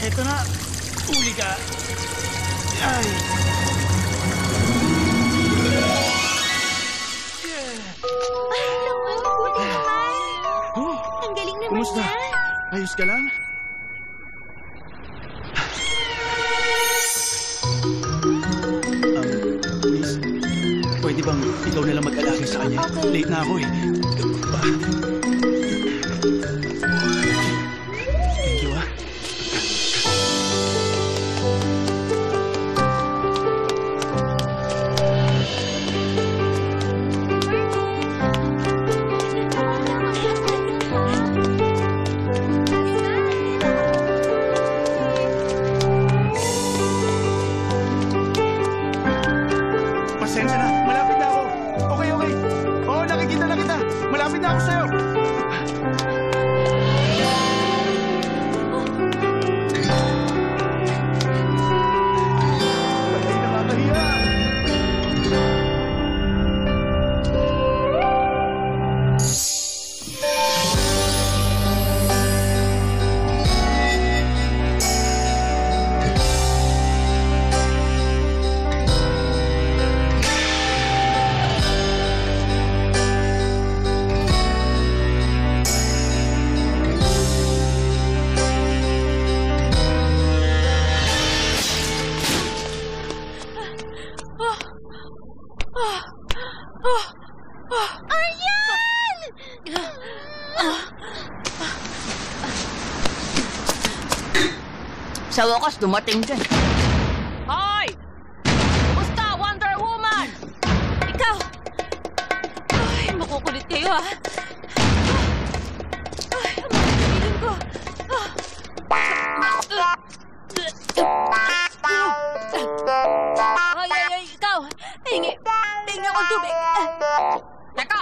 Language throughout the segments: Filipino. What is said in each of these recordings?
Eto na. Uli ka. Ay. Ay, naku, buti naman. Oh, Ang galing naman kumusta? niya. Ayos ka lang? Miss, pwede bang ikaw na lang mag-alaga sa kanya? Okay. Late na ako eh. Thank you ah. Pasensya na, malapit na ako. Okay, okay. Oo, nakikita na kita. Malapit na ako sa'yo. Patay, nakakahiya. Sa wakas, dumating din. Hoy! Kumusta, Wonder Woman? Ikaw! Ay, makukulit kayo ah. Ay, ang mga kaibigan ko. Ay, ikaw! Hingi akong tubig. Teka!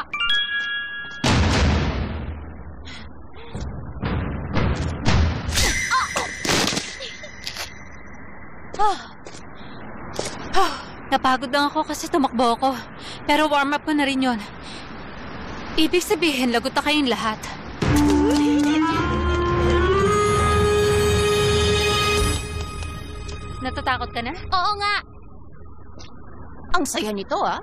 Napagod lang ako kasi tumakbo ako. Pero warm up ko na rin yun. Ibig sabihin, lagot na kayong lahat. Natatakot ka na? Oo nga. Ang saya nito, ah.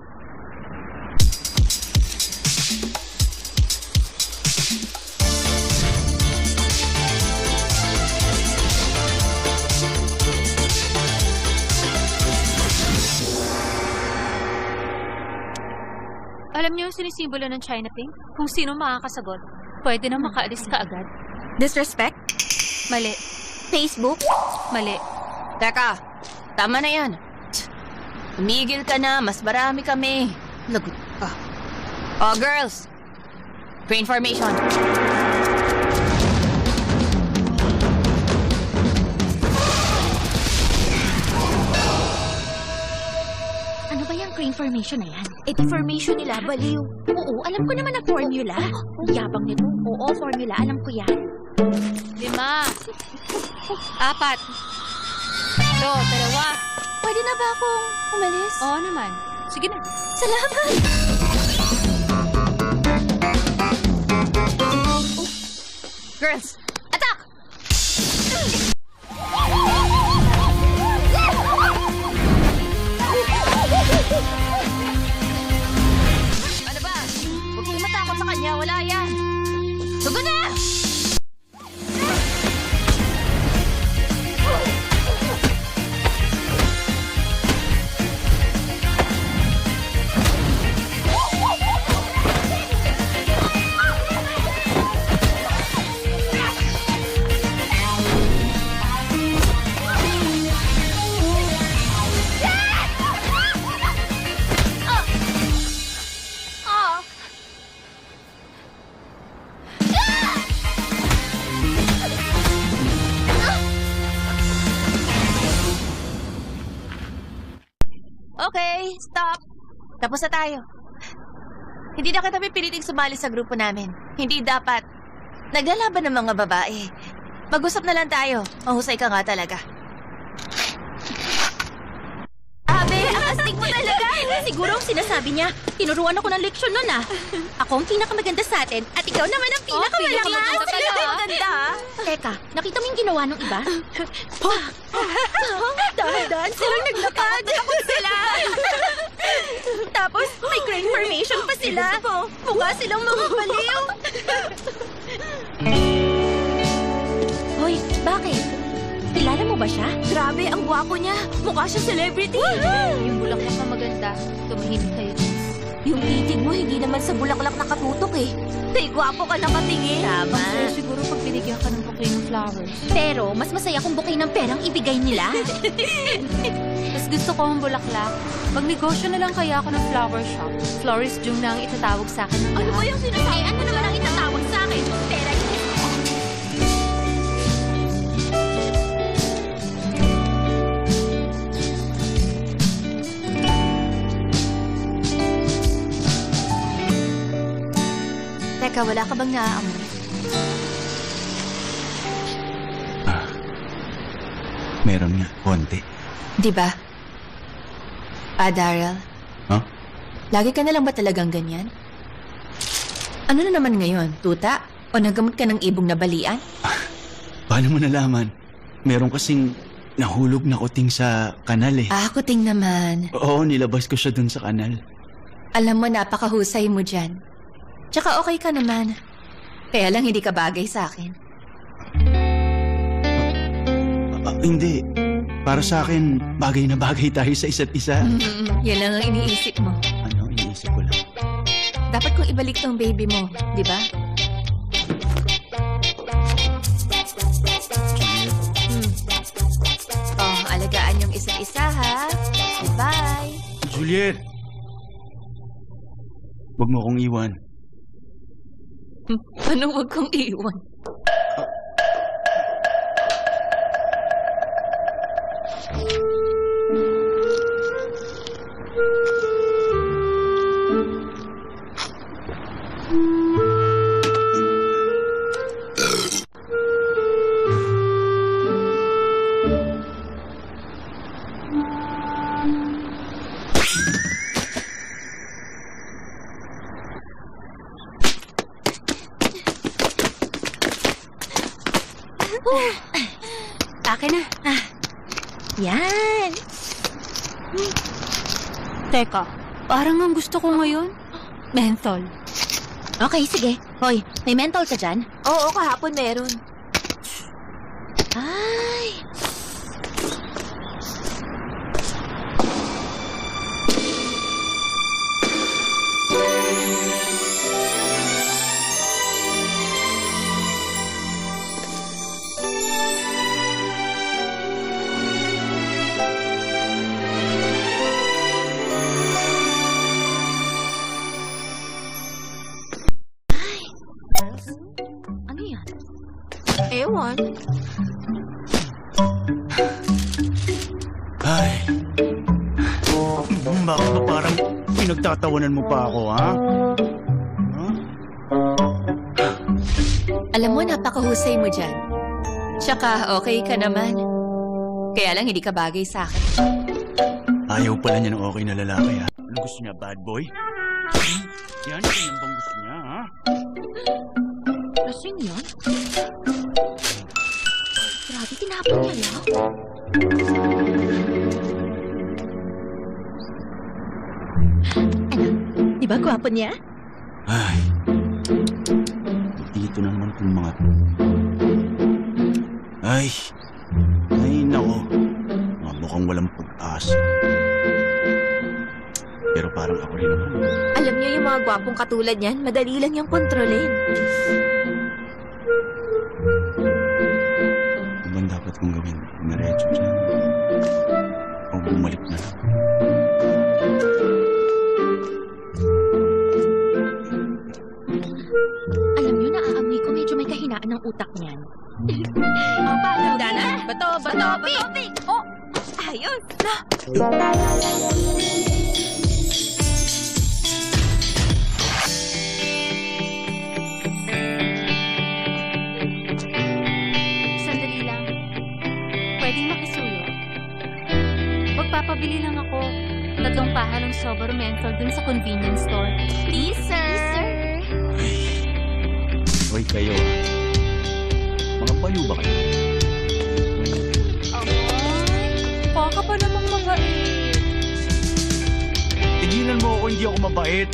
Alam niyo yung sinisimbolo ng China Pink? Kung sino makakasagot, pwede na makaalis ka agad. Disrespect? Mali. Facebook? Mali. Teka, tama na yan. Tumigil ka na, mas marami kami. Lagot ka. Oh, girls! Crane formation. Ano ba yung crane formation na yan? Ito formation nila, baliw. Oo, alam ko naman ang formula. Yabang nito. Oo, formula, alam ko yan. 5. 4. 2. 2. Pwede na ba akong umalis? Oo naman. Sige na. Salamat! Girls, attack! Ano ba? Huwag kayong matakot sa kanya. Wala yan. Sugod na! Okay, stop. Tapos na tayo. Hindi na kita pipiliting sumali sa grupo namin. Hindi dapat. Naglalaban ng mga babae. Mag-usap na lang tayo. Mahusay ka nga talaga. Abe, ang astig mo talaga. Siguro ang sinasabi niya, tinuruan ako ng leksyon nun ah. Ako ang pinakamaganda sa atin at ikaw naman ang pinakamalakas. pinakamaganda pala, ah. Ang ganda ah. Teka, nakita mo yung ginawa ng iba? Dahan-dahan silang naglakad. Takot sila. Tapos may crane formation pa sila. Mukha silang mga baliw. Hoy, bakit? Kilala mo ba siya? Grabe, ang gwapo niya. Mukha siya celebrity. Yung bulaklak na maganda, tumahimik kayo. Yung titig mo, hindi naman sa bulaklak nakatutok eh. Kay gwapo ka nakatingin. Tama. Masaya siguro pag binigyan ka ng bouquet ng flowers. Pero, mas masaya kung bouquet ng perang ibigay nila. Mas gusto ko ang bulaklak. Magnegosyo na lang kaya ako ng flower shop. Florist Jung na ang itatawag sa akin ng Ano ba lahat. yung sinasabi? Ano naman ang itatawag sa akin? Pera yun. Teka, wala ka bang naaamoy? Meron nga, konti. Di ba? Daryl. Huh? Lagi ka na lang ba talagang ganyan? Ano na naman ngayon? Tuta? O nagamot ka ng ibong na balian? Paano mo nalaman? Meron kasing nahulog na kuting sa kanal eh. Kuting naman. Oo, nilabas ko siya dun sa kanal. Alam mo, napakahusay mo dyan. Tsaka okay ka naman. Kaya lang hindi ka bagay sa akin. Hindi. Para sa akin, bagay na bagay tayo sa isa't isa. Yan lang ang iniisip mo. Ano, iniisip ko lang. Dapat kong ibalik tong baby mo, di ba? Oh, alagaan yung isa't isa, ha? Bye-bye. Juliet! Huwag mo akong iwan. Ano wag kong iwan? Akin na. Yan. Teka, parang ang gusto ko ngayon, menthol. Okay, sige. Hoy, may menthol ka dyan? Oo, kahapon meron. Ay. Ano yan? Ewan. Ay. Bakit ba parang pinagtatawanan mo pa ako, ha? Huh? Alam mo, napakahusay mo dyan. Tsaka, okay ka naman. Kaya lang hindi ka bagay sa akin. Ayaw pala niya ng okay na lalaki, ha? Ano gusto niya, bad boy? Yan, yan bang gusto niya, ha? Lasing yan? Grabe, tinapon niya lang. Ano? Di ba gwapo niya? Ay. Dito na naman itong mga to. Ay. Ay, nako. Mga mukhang walang pag-asa. Pero parang ako rin naman. Alam niyo yung mga gwapong katulad niyan, madali lang yung kontrolin. Ano bang dapat kong gawin? Umiretso dyan? O bumalik na lang? Alam niyo, naaamoy ko medyo may kahinaan ng utak niyan. Handa na? Bato, bato. Oh, ayos. Sandali lang. Pwedeng makisuyo. Magpapabili lang ako. Tatlong paha ng Sobor Menthol dun sa convenience store. Please, sir. Hoy, kayo. Mga baliw ba kayo? Baka pa namang mabait. Tigilan mo ako, hindi ako mabait.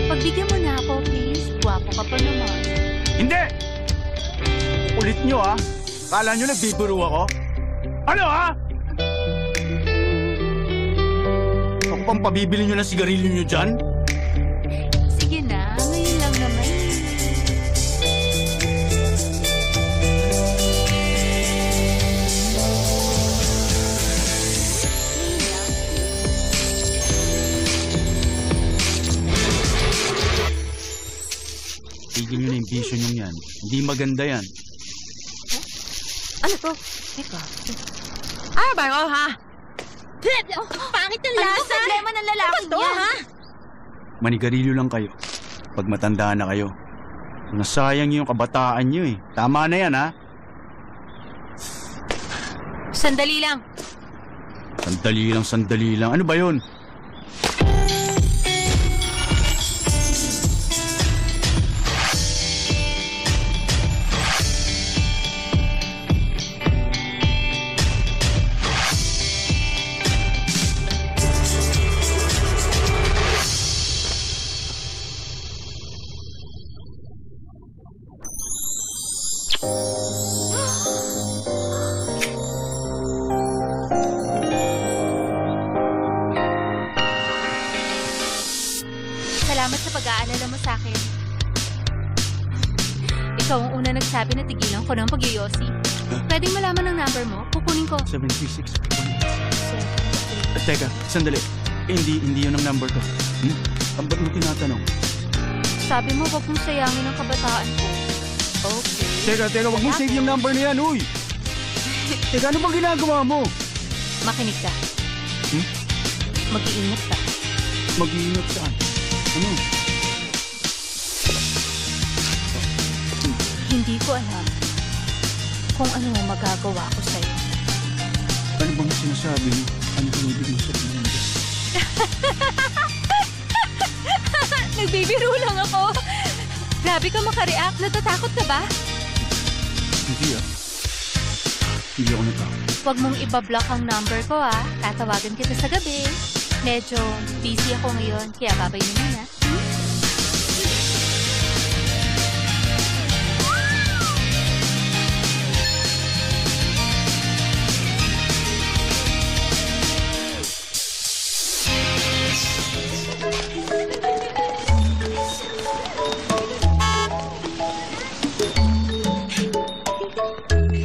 Pagbigyan mo na ako, please. Gwapo ka pa naman. Hindi! Ulit nyo, ha? Kala nyo nagbibiro ako? Ano, ha? Ako pang pabibili nyo ng sigarilyo nyo dyan? Sige na, ngayon lang naman. Tigil nyo na yung vision nyo yan. Hindi maganda yan. Ano to? Teka. Ay, bago, ha? Pangit ng lasa. Ano problema ng lalaking yan? Ha? Manigarilyo lang kayo. Pag matanda na kayo. Nasayang yung kabataan nyo eh. Tama na yan, ha? Sandali lang. Sandali lang. Ano ba yun? Salamat sa pag-aalala mo sa akin. Ikaw ang una nagsabi na tigilan ko ng pagyoyosi. Pwedeng malaman ang number mo? Kukunin ko. 736. Teka, sandali. Hindi yun ang number ko. Ang ba't mo tinatanong? Sabi mo, wag mong sayangin ang kabataan ko. Okay. Teka, wag mo save yung number na yan, uy! Teka, ano bang ginagawa mo? Makinig ka. Mag-iingat ka. Mag-iingat saan? Ano? Hindi ko alam kung ano ang magagawa ko sa'yo. Ano bang sinasabi mo? Ano bang ibig mo sabihin? Nagbibiro lang ako. Grabe ka makareact. Natatakot ka ba? Hindi Hindi ako natakot. Huwag mong ibablock ang number ko, ah. Tatawagan kita sa gabi. Medyo busy ako ngayon, kaya babay na muna.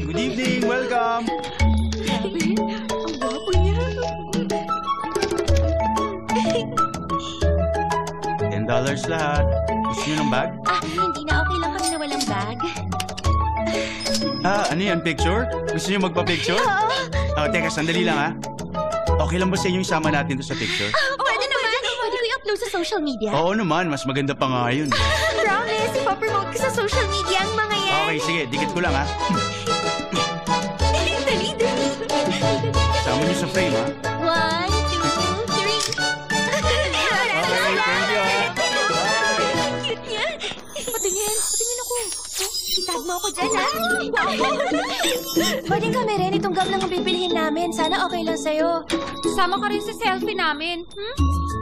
Good evening, welcome! Ang gwapo niya. $10 lahat. Gusto niyo ng bag? Hindi na okay lang kami na walang bag. Ano yan, picture? Gusto niyo magpa-picture? Oo. Teka, sandali lang ha. Okay lang ba sa inyo isama natin to sa picture? Pwede naman. Pwede ko i-upload sa social media. Oo naman, mas maganda pa nga yun. Promise, ipapromote ko sa social media ang mga yan. Okay, sige, dikit ko lang ha. Dali. Sama niyo sa frame ha. 1, 2, 3. Okay, thank you ha. Cute niya. Patingin ako. Itag mo ako dyan, ha? Pwedeng kami rin. Itong gam lang ang bibilihin namin. Sana okay lang sa'yo. Sama ka rin sa selfie namin.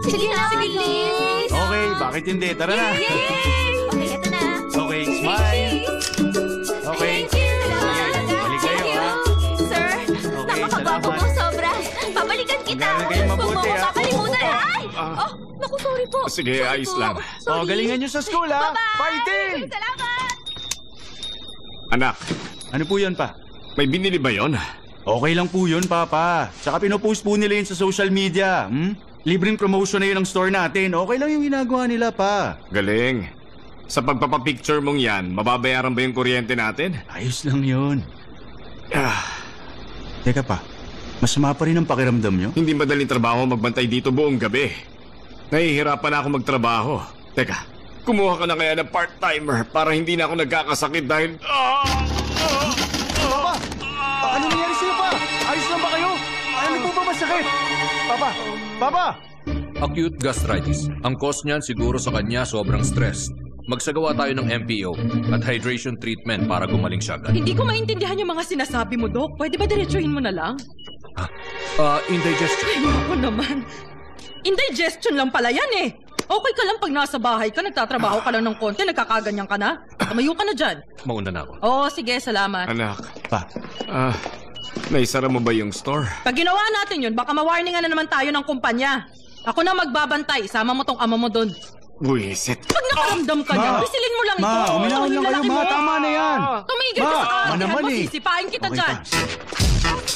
Sige na. Sige, please. Okay, bakit hindi? Tara na. Okay, ito na. Okay, smile. Okay. Sige, balik kayo ha. Sir, Okay, napakagwapo mo salamat. sobra. Babalikan kita. Hanggang kayo mabuti, Huwag mo ha? ako kakalimutan, ay! Ah. Naku, sorry po. Sige, Sorry ayos po. lang. Oh, galingan niyo sa school ha. Bye-bye. Fighting! Salamat. Anak, Ano po yun pa? may binili ba yon? Okay lang po yun, Papa. Tsaka pinopost po nila yun sa social media. Libreng promotion na yun ang store natin. Okay lang yung ginagawa nila, Pa. Galing. Sa pagpapapicture mong yan, mababayaran ba yung kuryente natin? Ayos lang yun. Ah, Teka pa, masama pa rin ang pakiramdam nyo? hindi madaling trabaho magbantay dito buong gabi. Nahihirapan na ako magtrabaho. Teka, kumuha ka na kaya ng part-timer para hindi na ako nagkakasakit dahil... Papa! Ano nangyari sa'yo, Pa? Ayos lang ba kayo? Ano po ba masakit? Papa! acute gastritis. Ang cause niyan siguro sa kanya sobrang stress. Magsagawa tayo ng MPO at hydration treatment para gumaling siya agad. Hindi ko maintindihan yung mga sinasabi mo, Dok. Pwede ba diretsuhin mo na lang? Indigestion. Ay, ako naman. Indigestion lang pala yan eh. Okay ka lang pag nasa bahay ka, nagtatrabaho ka lang ng konti, nagkakaganyan ka na. Tumayo ka na dyan. Mauna na ako. Oo, sige, salamat. Anak, Pa, naisara mo ba yung store? Pag ginawa natin yun, baka ma-warningan na naman tayo ng kumpanya. Ako na magbabantay, sama mo tong ama mo doon. Buisit. Pag nakaramdam ka niya, Ma! pisilin mo lang ito. Ma, uminawan Ito, lang yung kayo, lalaki ma. mo. Tama na yan. Tumigil Ma, ka sa ma akin. naman eh. Sisipain kita Okay dyan. pa.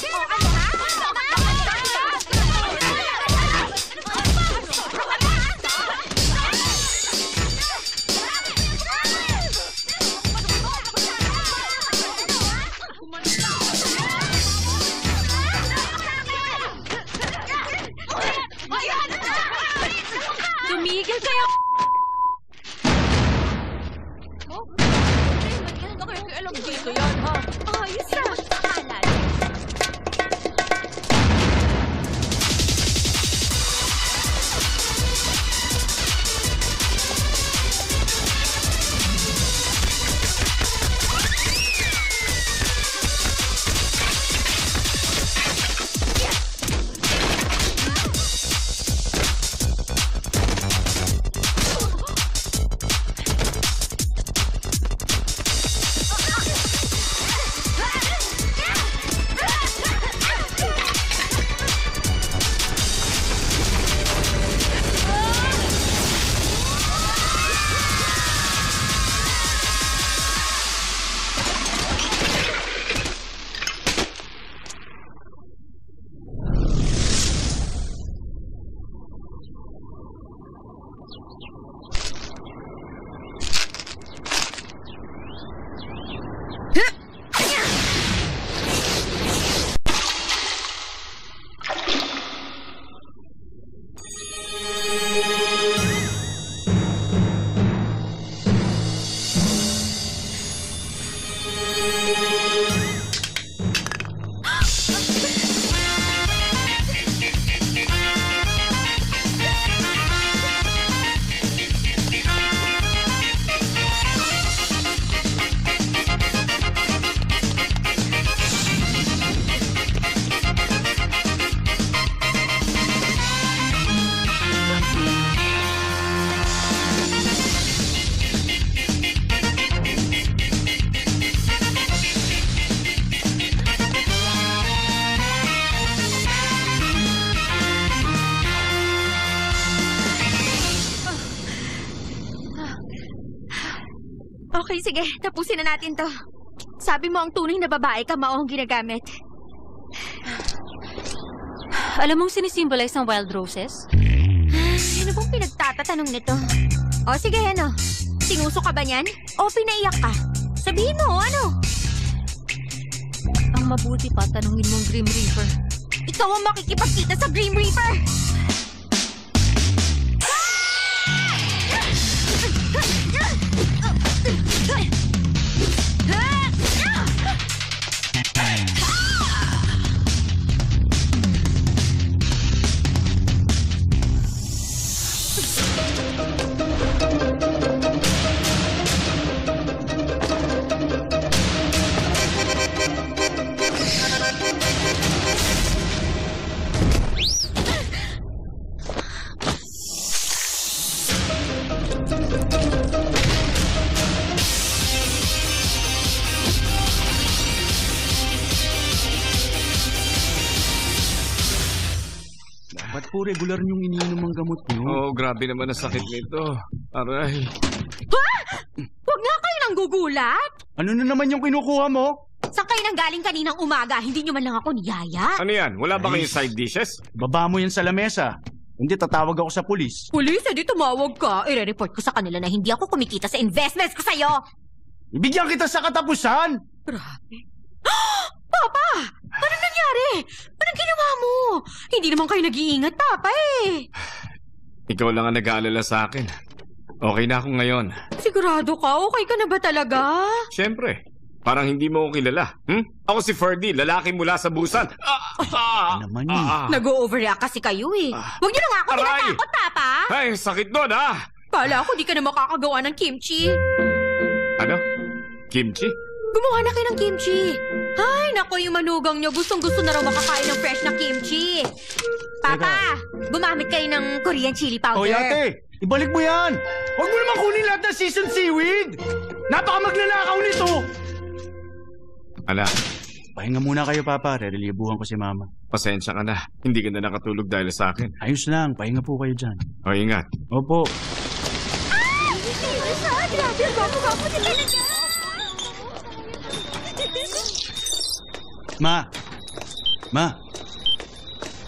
Tumigil kayo! Alam dito yan, ha? Ayos na. Akala. Okay, sige. Tapusin na natin to. Sabi mo ang tunay na babae ka, mao ang ginagamit. Alam mong sinisimbolize ng wild roses? Ano bang pinagtatatanong nito? O sige, ano? Sinuso ka ba niyan? O pinaiyak ka? Sabihin mo, ano? Ang mabuti pa, tanungin mong Grim Reaper. Ikaw ang makikipagkita sa Grim Reaper! Ba't po regular niyong iniinom ang gamot niyo? Oh, grabe naman ang sakit nito. Aray. Huwag nga kayo nang gugulat! Ano na naman yung kinukuha mo? Saan kayo nang galing kaninang umaga? Hindi nyo man lang ako niyaya? Ano yan? Wala ba kayong side dishes? Baba mo yan sa lamesa. Hindi, tatawag ako sa pulis. Pulis, edi tumawag ka. I-report ko sa kanila na hindi ako kumikita sa investments ko sa'yo! Ibigyan kita sa katapusan! Grabe. Papa! Ano nangyari? Anong ginawa mo? Hindi naman kayo nag-iingat, Papa eh. Ikaw lang ang nag-aalala sa akin. Okay na ako ngayon. Sigurado ka? Okay ka na ba talaga? Siyempre. Parang hindi mo ko kilala. Ako si Ferdy, lalaki mula sa Busan. Ano naman yun? Nag-overreact kasi kayo eh. Huwag niyo na nga ako Aray! tinatakot, Papa. Ay, sakit doon ha! Kala ko di ka na makakagawa ng kimchi. Ano? Kimchi? Gumawa na kayo ng kimchi. Ay, naku, yung manugang niyo. Gustong-gusto na raw makakain ng fresh na kimchi. Papa, gumamit kayo ng Korean chili powder. Hoy ate, ibalik mo yan! Huwag mo naman kunin lahat ng seasoned seaweed! Napaka-magnanakaw nito! Anak, Pahinga muna kayo, Papa. Rerelibuhan ko si Mama. pasensya ka na. Hindi ka na nakatulog dahil sa akin. Ayos lang. Pahinga po kayo dyan. O, ingat. Opo. Grabe, gwapo-gwapo din talaga. Ma! Ma!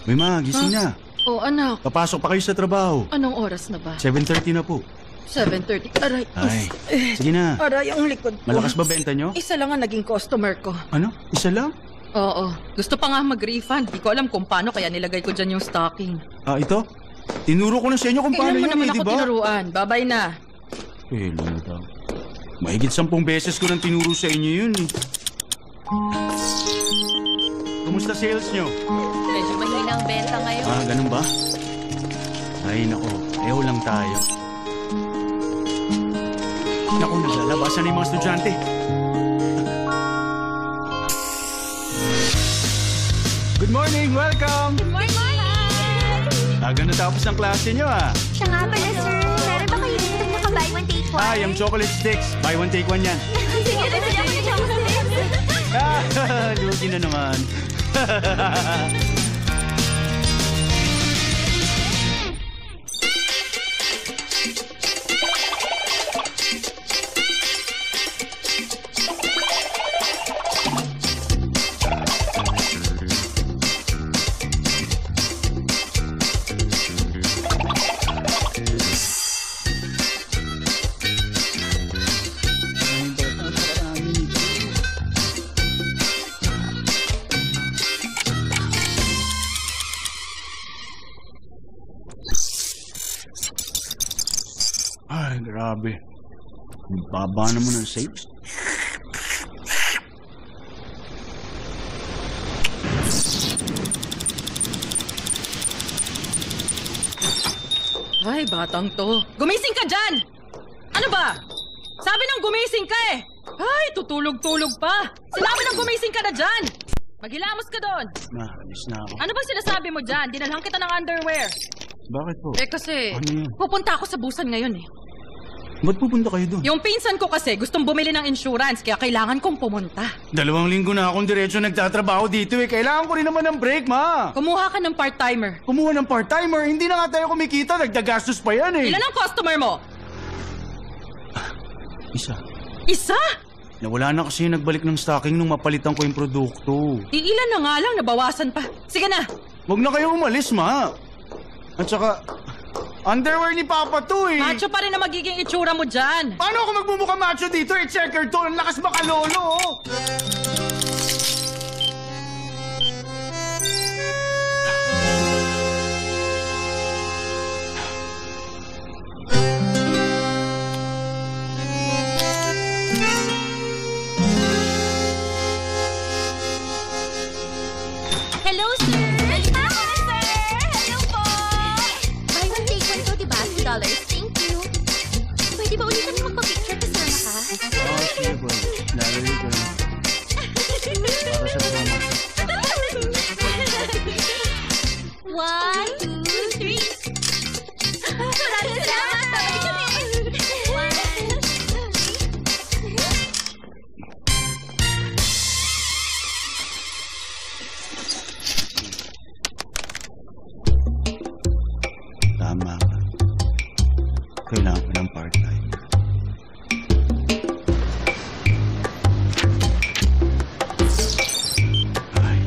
Uy, Ma, gising na. Oh, anak. Papasok pa kayo sa trabaho. Anong oras na ba? 7:30 na po. 7:30. Aray. Ay, sige na. Aray, ang likod ko. Malakas ba benta nyo? Isa lang ang naging customer ko. Ano? Isa lang? Oo. Gusto pa nga mag-refund. Di ko alam kung paano kaya nilagay ko dyan yung stocking. Ah, ito? Tinuro ko na sa inyo kung paano Kailan mo yun naman eh, di ako ba? tinuruan. Babay na. Kailan daw? Mahigit 10 beses ko nang tinuro sa inyo yun eh. Kumusta sales nyo? Medyo mahina ang benta ngayon. Ah, ganun ba? Ay, nako. Eho lang tayo. Naku, naglalabasan na yung mga estudyante. Good morning! Welcome! Good morning! Aga natapos ang klase nyo ah. Siya nga pala, sir. Meron ba kayo dito naka-buy one, take one? Ah, yung chocolate sticks. Buy one, take one yan. Sige na, sige ako ng chocolate. Ah, lugi na naman. Ay, grabe. Ang baba naman ng sales. Ay, batang to. Gumising ka dyan! Ano ba? Sabi nang gumising ka eh! Ay, tutulog-tulog pa! Sinabi nang gumising ka na dyan! Maghilamos ka doon! Ma, alis na ako. Ano ba sinasabi mo dyan? Dinalhan kita ng underwear. Bakit po? Eh kasi, Ano yun? pupunta ako sa Busan ngayon eh. Ba't pupunta kayo doon? Yung pinsan ko kasi gustong bumili ng insurance kaya kailangan kong pumunta. 2 linggo na akong diretso nagtatrabaho dito eh. Kailangan ko rin naman ng break, Ma. Kumuha ka ng part-timer. Kumuha ng part-timer. Hindi na nga tayo kumikita. Nagdagastos pa yan eh. Ilan ang customer mo? Isa. Isa? Nawala na kasi yung nagbalik ng stocking nung mapalitan ko yung produkto. Iilan na nga lang, nabawasan pa. Sige na. Huwag na kayong umalis, Ma. At saka, underwear ni Papa to eh. Macho pa rin na magiging itsura mo dyan. Paano ako magmumukha macho dito? Eh, checker to. Ang lakas baka lolo, oh. Hello, sir! Hi, sir! Hello po! Buy one, take one to, diba? $2. Thank you. Pwede ba ulit kami magpa-picture kasama ka? Oh, sige po. Lalagay ko lang. Para sa drama. 1, 2, 3. Maraming salamat! Balik kami! 1, Tama ka. Kailangan ko ng part-time. Ay.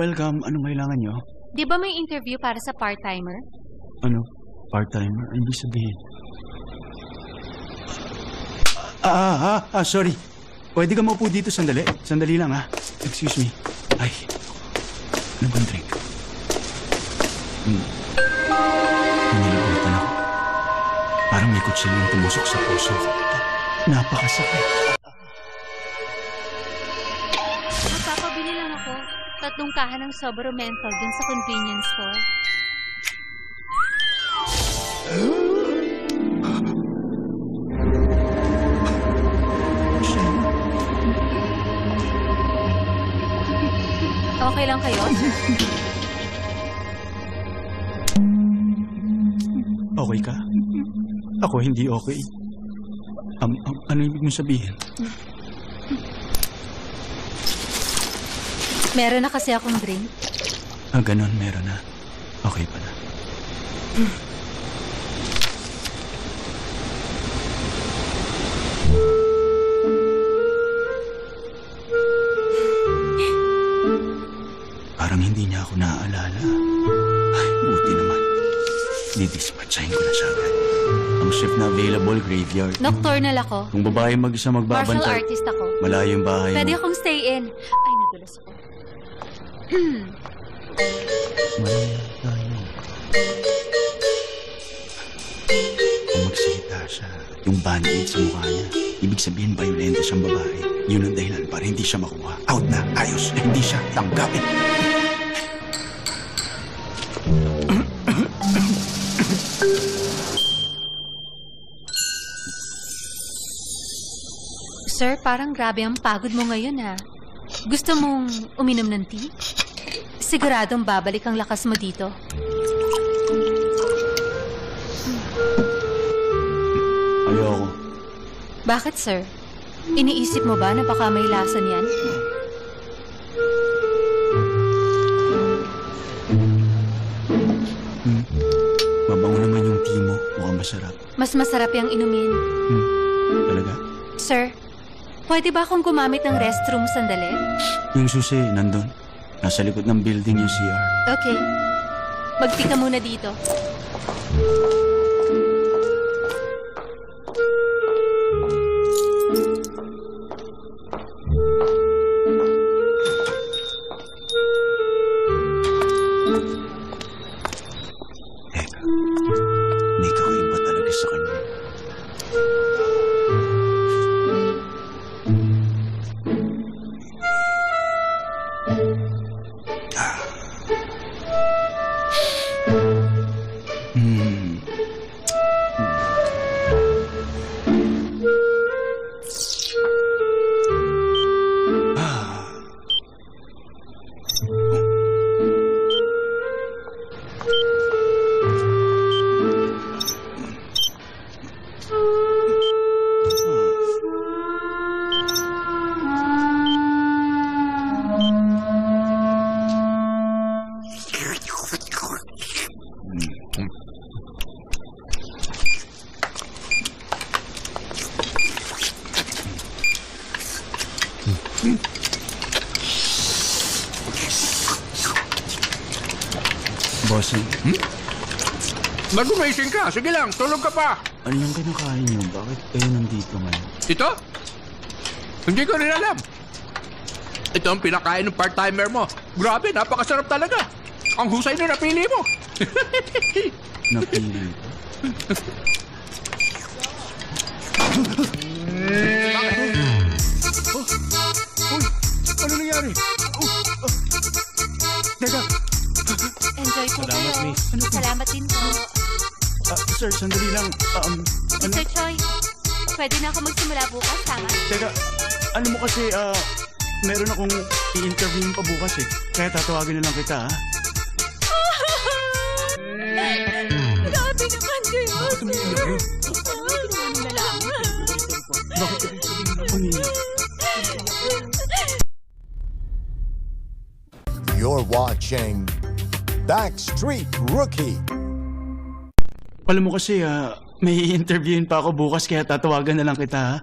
welcome. Anong kailangan nyo? Di ba may interview para sa part-timer? Ano? Part-timer? Ano ibig sabihin? Sorry. Pwede ka maupo dito sandali? Sandali lang, ha? Excuse me. Ay. Ano bang drink? Nanilabutan ako. Parang may kutsilyong tumusok sa puso ko. Napakasakit. Magpapabili lang ako. 3 kahan ng Sobro Menthol dun sa convenience store. Okay lang kayo? Okay ka? Ako hindi okay. Ano ibig mong sabihin? Meron na kasi akong drink. Ganon, meron na. Okay pala. Parang hindi niya ako naaalala. Ay, buti naman. Didispatchahin ko na siya agad. Ang shift na available, graveyard. Nocturnal ako. Kung babae mag-isa Martial magbabantay, artist ako. malayo yung bahay Pwede mo. akong stay in. Ay, nadulas ko. Malayo tayo. Kung magsalita siya, yung band-aid sa mukha niya, ibig sabihin violento siyang babae. Yun ang dahilan para hindi siya makuha. Out na, ayos, hindi siya tanggapin. Sir, parang grabe ang pagod mo ngayon, ha? Gusto mong uminom ng tea? Siguradong babalik ang lakas mo dito. Ayoko. Bakit, sir? Iniisip mo ba na baka may lason yan? Mabango naman yung tea mo. Mukhang masarap. Mas masarap yung inumin. Talaga? Sir, pwede ba akong gumamit ng restroom sandali? Yung susi, nandun. Nasa likod ng building yung CR. Okay. Magtika muna dito. Teka, may kakaiba talaga sa kanya. Hmm. Bossing, Nag-racing ka. Sige lang, tulog ka pa. ano yung kinakain niyo? Bakit kayo nandito ngayon? Ito? Hindi ko rin alam. Ito ang pinakain ng part-timer mo. Grabe, napakasarap talaga. Ang husay na napili mo. Napili ko? Ano nangyari? Teka, Enjoy po Salamat, kayo. miss. Ano to? Salamat din po. sir, sandali lang. Ano? Mr. Choi, pwede na ako magsimula bukas, tama? Teka, ano mo kasi, meron akong i-interview pa bukas eh. Kaya tatawagin na lang kita, ha? Grabe naman kayo, Bakit umiiyak? Bakit umiiyak? You're watching Backstreet Rookie. Alam mo kasi, may i-interviewin pa ako bukas kaya tatawagan na lang kita, ha?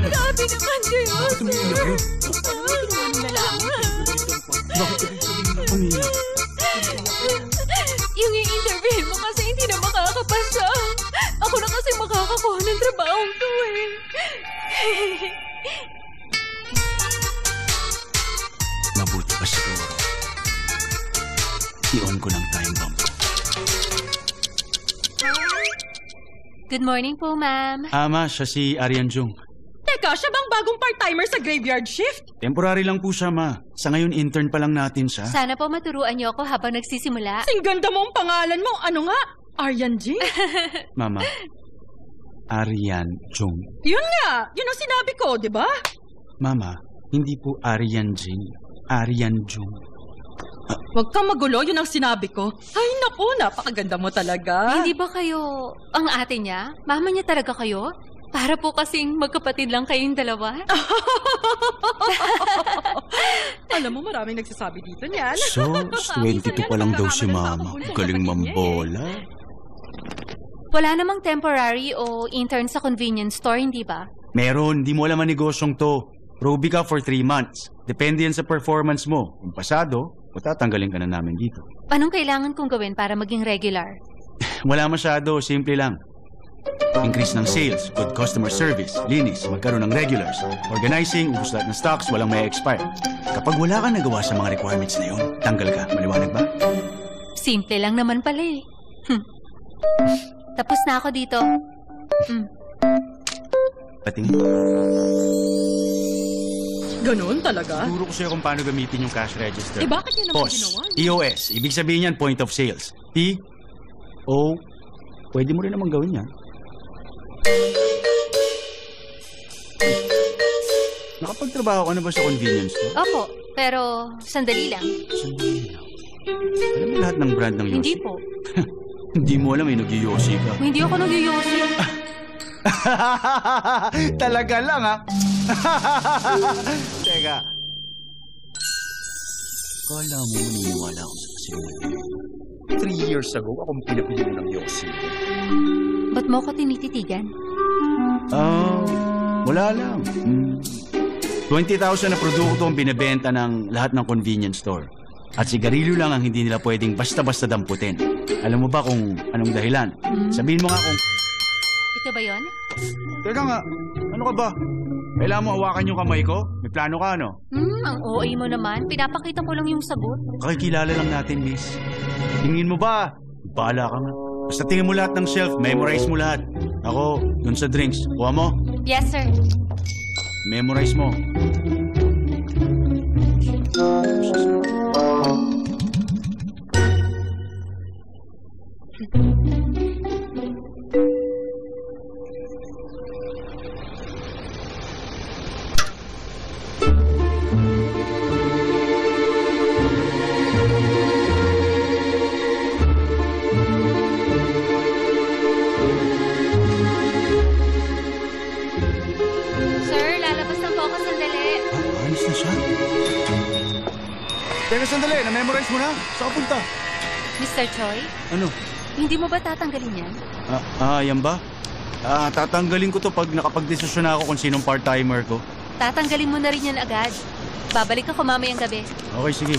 Grabe naman kayo, Umiyak. Yung i-interview mo kasi hindi na makakapasa. Ako na kasi makakakuha ng trabaho to eh. Mabuti pa siguro. I-on ko ng time bomb. Good morning po, ma'am. Ama, siya si Arian Jung. Teka, siya bang bagong part-timer sa graveyard shift? Temporary lang po siya, ma. Sa ngayon, intern pa lang natin siya. Sana po maturuan niyo ako habang nagsisimula. Sing ganda mo ang pangalan mo. Ano nga? Aryan G? Mama, Arian Jung. Yun nga. Yun ang sinabi ko, di ba? Mama, hindi po Arian Jing. Arian Jung. Huwag kang magulo. Yun ang sinabi ko. Ay, naku. Napakaganda mo talaga. Hindi ba kayo ang ate niya? Mama niya talaga kayo? Para po kasing magkapatid lang kayong dalawa. Alam mo, maraming nagsasabi dito niyan. So, 22 pa lang daw si Mama. Galing mambola. Wala namang temporary o intern sa convenience store, hindi ba? Meron, di mo alam ang negosyong to. Proby ka for 3 months. Depende yan sa performance mo. Kung pasado, o tatanggalin ka na namin dito. Anong kailangan kong gawin para maging regular? Wala masyado, simple lang. Increase ng sales, good customer service, linis, magkaroon ng regulars, organizing, ubus lahat ng stocks, walang may expire. Kapag wala kang nagawa sa mga requirements na yun, tanggal ka. Maliwanag ba? Simple lang naman pala eh. Tapos na ako dito. Patingin. Ganun talaga? Turo ko sa'yo kung paano gamitin yung cash register. Eh, bakit yun naman POS, ginawa? POS, ibig sabihin yan, point of sales. P, O, pwede mo rin naman gawin yan. Nakapagtrabaho ka na ba sa convenience store? Opo, pero sandali lang. Sandali lang. Alam mo lahat ng brand ng Yossi? Hindi po. Hindi mo alam, nag-Yossi ka. Hindi ako nagyuyosi. Talaga lang, ha? Teka. Kala mo maniniwala ako sa kasinungalingan. 3 years ago, akong pinapili mo ng Yossi. Ba't mo ako tinititigan? Wala lang. 20,000 na produkto ang binibenta ng lahat ng convenience store. At sigarilyo lang ang hindi nila pwedeng basta-basta damputin. Alam mo ba kung anong dahilan? Sabihin mo nga kung... Ito ba yon? Teka nga, ano ka ba? Kailangan mo hawakan yung kamay ko? May plano ka, ano? Ang OA mo naman. Pinapakita ko lang yung sagot. Kakikilala lang natin, miss. Tingin mo ba? Bahala ka nga. Basta tingin mo lahat ng shelf, memorize mo lahat. Ako, dun sa drinks, kuha mo. Yes, sir. Memorize mo. Sir, lalabas na po ako sandali. Alis na siya. Teka sandali, na-memorize mo na? Saan ka punta? Mr. Choi, Ano? hindi mo ba tatanggalin yan? Yan ba? Tatanggalin ko to pag nakapag-desisyon na ako kung sinong part-timer ko. Tatanggalin mo na rin yan agad. Babalik ako mamayang gabi. Okay, sige.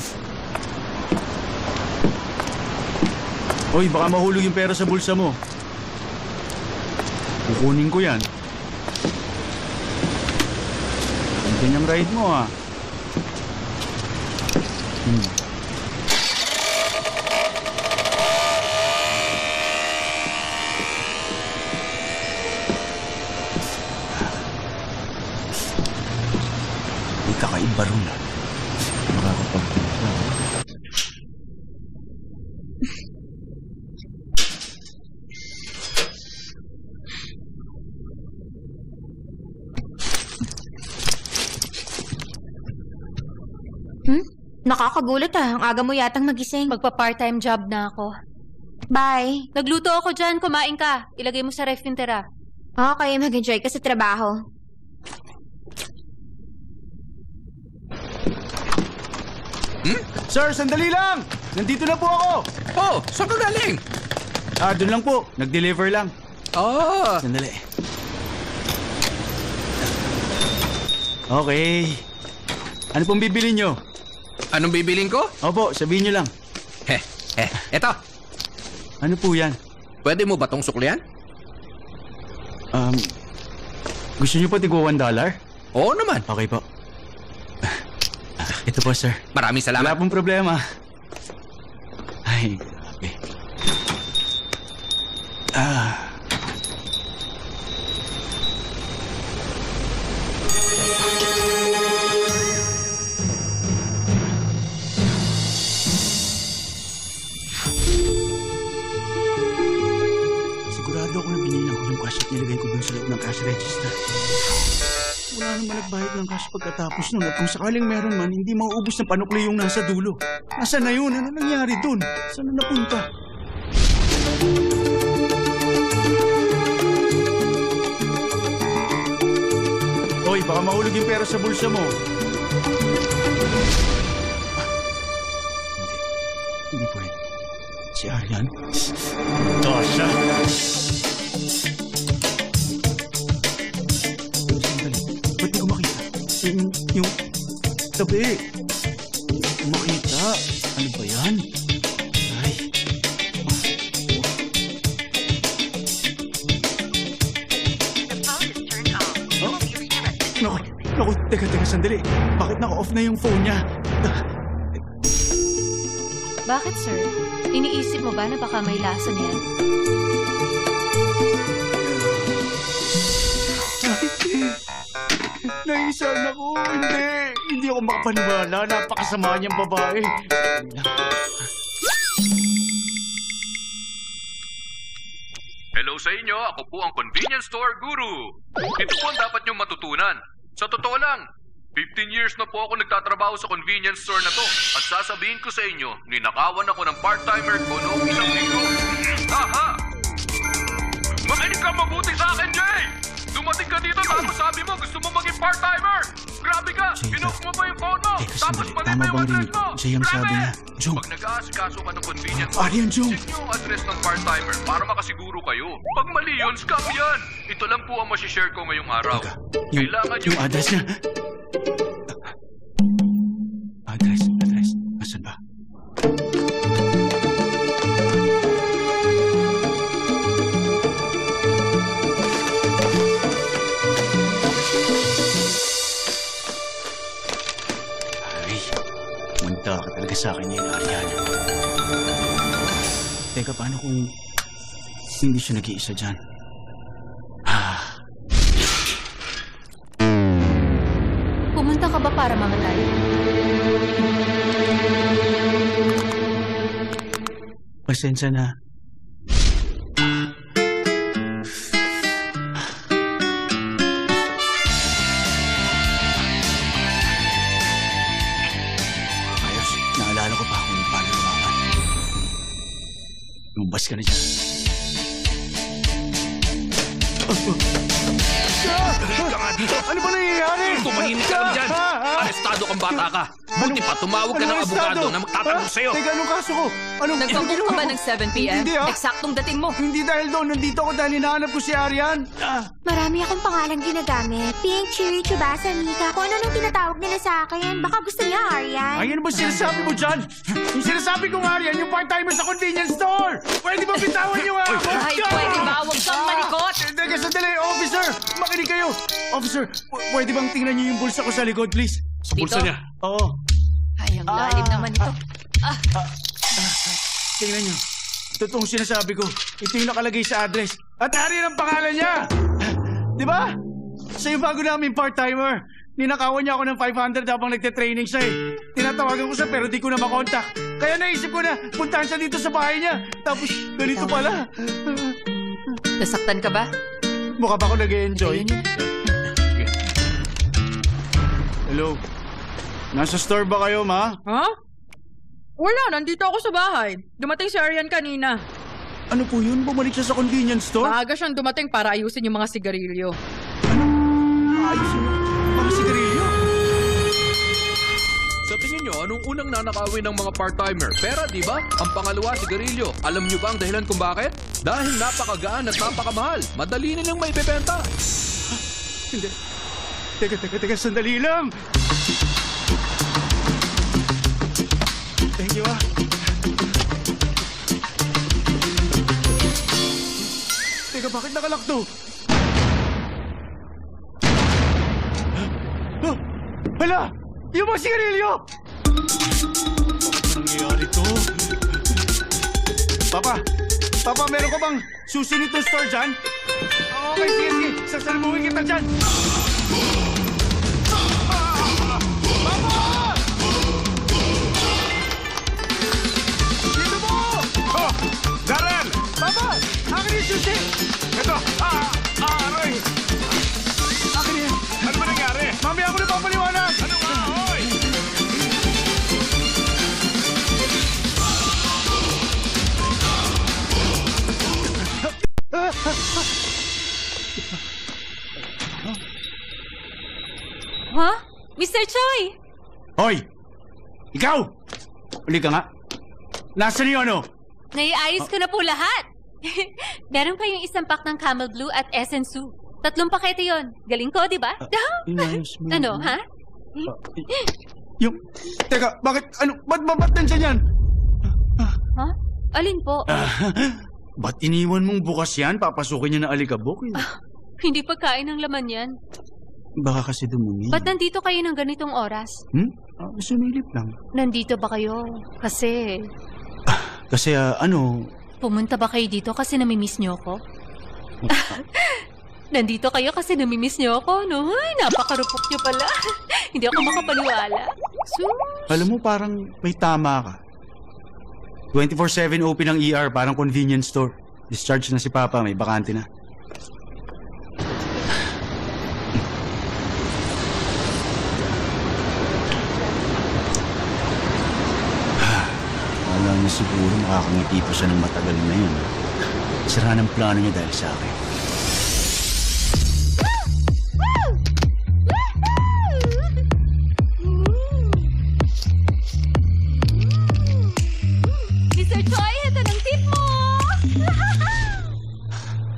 Uy, baka mahulog yung pera sa bulsa mo. Kukunin ko yan. Ang ganyang ride mo, ha? May kakaiba rin, ha? Makakapagpunta. Nakakagulat Ang aga mo yatang magising. Magpa-part-time job na ako. Bye. Nagluto ako dyan. Kumain ka. Ilagay mo sa ref yung tira. Okay, mag-enjoy ka sa trabaho. Sir, sandali lang! Nandito na po ako! Oh, saan ka galing? Doon lang po. Nag-deliver lang. Ah, Sandali. Okay. Ano pong bibili nyo? Anong bibiling ko? Opo, sabihin nyo lang. Eto. Ano po yan? Pwede mo ba tong suklian? Gusto nyo pa tigwa $1? Oo naman. Okay po. Ito po, sir. Maraming Wala salamat. pong problema. Ay, grabe. Sigurado ako na binilang ko yung cash at nilagay ko dun sa loob ng cash register. Wala naman nagbayad ng cash pagkatapos nun at kung sakaling meron man, hindi mauubos ng panukli yung nasa dulo. Nasaan na yun? Ano nangyari dun? Saan na napunta? Hoy, baka mahulog yung pera sa bulsa mo. Hindi pwede. Si Arian? Tasha! Sandali. Ba't di ko makita? Yung tabi. Makita. Ano ba yan? Ay. Naku, teka, sandali. Bakit naka-off na yung phone niya? Bakit, sir? Iniisip mo ba na baka may lason yan? Naisan ako. Hindi ako makapaniwala. Napakasama niyang babae. Hello sa inyo, ako po ang Convenience Store Guru. Ito po ang dapat niyong matutunan. Sa totoo lang, 15 years na po ako nagtatrabaho sa convenience store na to. At sasabihin ko sa inyo, ninakawan ako ng part-timer ko noong isang linggo. Haha! Makinig ka mabuti sa akin, Jay! Dumating ka dito tapos sabi mo gusto mo maging part-timer! Grabe ka! Jay, Pinook mo pa yung phone mo! Teka, Tapos sandali. mali Tama pa yung bang address rinig mo! ko? Jay, ang sabi Grabe! niya. Jung. Pag nag-aasikaso ka ng convenience Arian, Jung. check niyo ang address ng part-timer para makasiguro kayo. Pag mali yun, scam yan! Ito lang po ang masishare ko ngayong araw. Teka, Kailangan yung address niya. Address. Nasaan ba? Ay, munta ka talaga sa akin ngayon, Ariana. Teka, paano kung hindi siya nag-iisa dyan? Pumunta ka ba para mamatay? Pasensya na. Ayos, naalala ko pa kung paano lumaban. Lumabas ka na dyan. Ano ba nangyayari? Tumahimik ka lang dyan! Arestado kang bata ka! Buti pa, tumawag ka ng abogado na magtatanong sa'yo! Teka, anong kaso ko? Nagpag-book ka ba ng 7 p.m.? Hindi, ah. Eksaktong dating mo. Hindi dahil doon. Nandito ako dahil hinahanap ko si Arian. Marami akong pangalang ginagamit. Pink, Cheery, Chubasa, Mika. Kung ano nang tinatawag nila sa akin. Baka gusto niya, Arian. Ay, ano ba sinasabi mo dyan? Yung sinasabi ko nga Arian, yung part-timer sa convenience store. Pwede ba bitawan niyo nga ako? Ay, pwede ba? Huwag kang malikot! Teka, sandali. Officer, makinig kayo. Officer, pwede bang tingnan niyo yung bulsa ko sa likod, please? Sa bulsa niya? Oo. Ay, ang lalim naman ito. Tingnan niyo. Totoong sinasabi ko. Ito yung nakalagay sa address. At Arian ang pangalan niya. Di ba? Siya yung bago namin part-timer. Ninakawan niya ako ng 500 habang nagte-training siya eh. Tinatawagan ko siya pero di ko na makontak. Kaya naisip ko na puntahan siya dito sa bahay niya. Tapos ganito pala. Nasaktan ka ba? Mukha ba ako nag-enjoy? Hello? Nasa store ba kayo, ma? Ha? Wala, nandito ako sa bahay. Dumating si Arian kanina. Ano po yun? Bumalik siya sa convenience store? Maaga siyang dumating para ayusin yung mga sigarilyo. Ayos yun. Mga sigarilyo. Sa tingin nyo, anong unang nanakawin ng mga part-timer? Pera, di ba? Ang pangalawa, sigarilyo. Alam nyo ba ang dahilan kung bakit? Dahil napakagaan at napakamahal. Madali nilang maibebenta. Hindi. Teka, sandali lang. Thank you, ah. Teka, bakit nakalak to? Oh, hala! Yung mga sigarilyo! Bakit pa nangyayari to? Papa, meron ka bang susi nito store dyan? Okay, sige. Sasalubungin kita dyan. Dito mo! Oh! Darren! Papa! Akin yung susi! Ito! Aray! Akin yan! Ano ba nangyari? Mamaya ako na papaliwanag! Ano nga? Hoy! Ha? Mr. Choi! Hoy! Ikaw! Uli ka nga. Nasaan yung ano? Naiayos ko na po lahat. Meron kayong isang pack ng Camel Blue at Essence Soup. 3 pakete yon. Galing ko, di ba? Inayos mo. Ano, ha? Yung... Teka, bakit? Ano? Ba't nandiyan yan? Ha? Alin po? Ba't iniwan mong bukas yan? Papasukin niya na alikabok eh. Hindi pagkain ng laman yan. Baka kasi dumumi. Ba't nandito kayo ng ganitong oras? Sumilip lang. Nandito ba kayo? Kasi... Kasi ano... Pumunta ba kayo dito kasi namimiss niyo ako? Nandito kayo kasi namimiss niyo ako, no? Ay, napakarupok niyo pala. Hindi ako makapaniwala. Alam mo, parang may tama ka. 24/7 open ang ER, parang convenience store. Discharge na si Papa, may bakante na. Alam niya siguro makakangiti pa siya ng matagal na yun. Sira ng plano niya dahil sa akin. Mr. Choi, ito ng tip mo!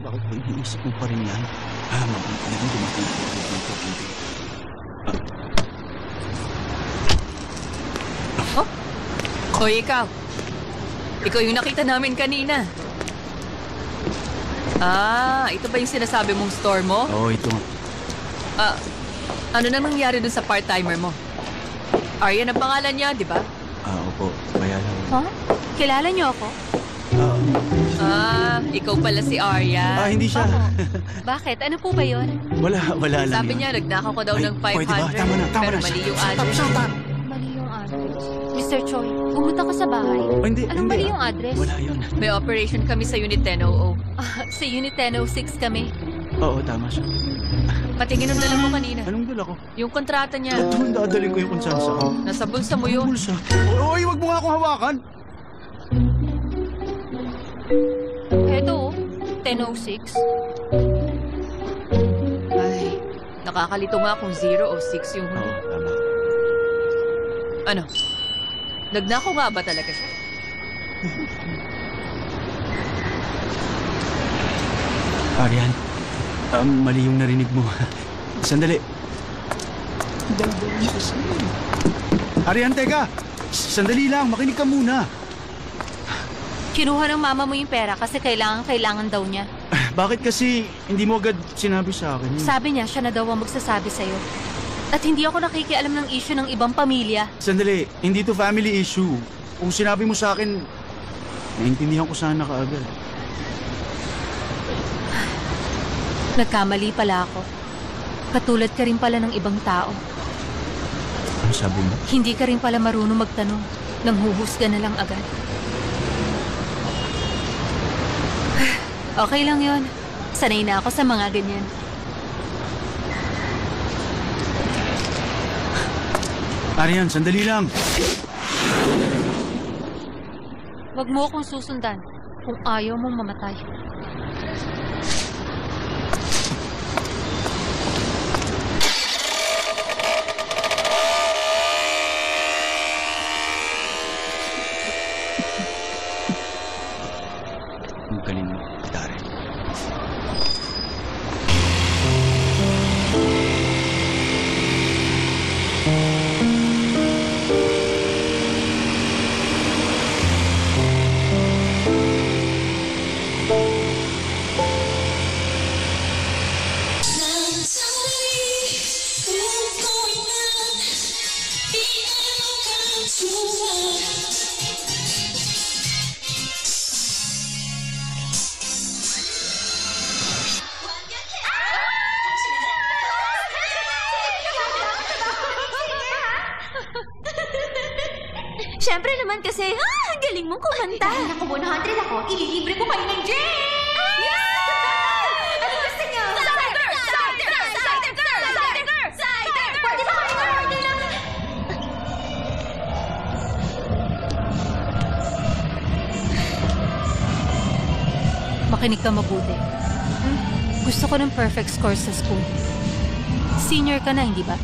Bakit ba iniisip mo pa rin yan? Mabuti na rin dumating ako dito. Hoy, ikaw. Ikaw yung nakita namin kanina. Ito ba yung sinasabi mong store mo? Oo, ito nga. Ano na nangyari dun sa part-timer mo? Aryan ang pangalan niya, di ba? Opo. Kaya lang. Ha? Kilala niyo ako? Ikaw pala si Arya. Hindi siya. Bakit? Ano po ba yun? Wala lang Sabi yun. niya, nagnakaw ko daw Ay, ng 500. pwede ba? Tama na. Pero mali yung address. Mali yung address. Mr. Choi, pumunta ka sa bahay. Hindi. Anong mali yung address? Wala yun. May operation kami sa Unit 1000. Sa Unit 1006 kami. Oo, tama siya. Patingin ang dala mo kanina. Anong dala ko? Yung kontrata niya. Doon dadalhin ko yung kung saan saan. Nasa bulsa mo yun. Bulsa. Oy, wag mo nga akong hawakan. Eto, 1006. Ay, nakakalito nga kung 0 o 6 yung huli. Tama. Ano? Nagnakaw nga ba talaga siya? Arian, mali yung narinig mo. Sandali. Arian, teka. Sandali lang, makinig ka muna. Kinuha ng mama mo yung pera kasi kailangan daw niya. Bakit kasi hindi mo agad sinabi sa akin yun? Sabi niya, siya na daw ang magsasabi sa'yo. At hindi ako nakikialam ng issue ng ibang pamilya. Sandali, hindi to family issue. Kung sinabi mo sa akin, naintindihan ko sana kaagad. Nagkamali pala ako. Katulad ka rin pala ng ibang tao. Ano sabi mo? Hindi ka rin pala marunong magtanong. Nang huhusga na lang agad. Okay lang yon. Sanay na ako sa mga ganyan. Arian, sandali lang. Huwag mo akong susundan kung ayaw mong mamatay. Ang galing mo, Darren. Siyempre naman kasi, ang galing mong kumanta. Dahil naka 100 ako, ililibre ko kayo ng Jane! Ano gusto niyo? Cider! Cider! Cider! Cider! Cider! Pwede ba kayo order lang? Makinig ka mabuti. Gusto ko ng perfect score sa school. Senior ka na, hindi ba?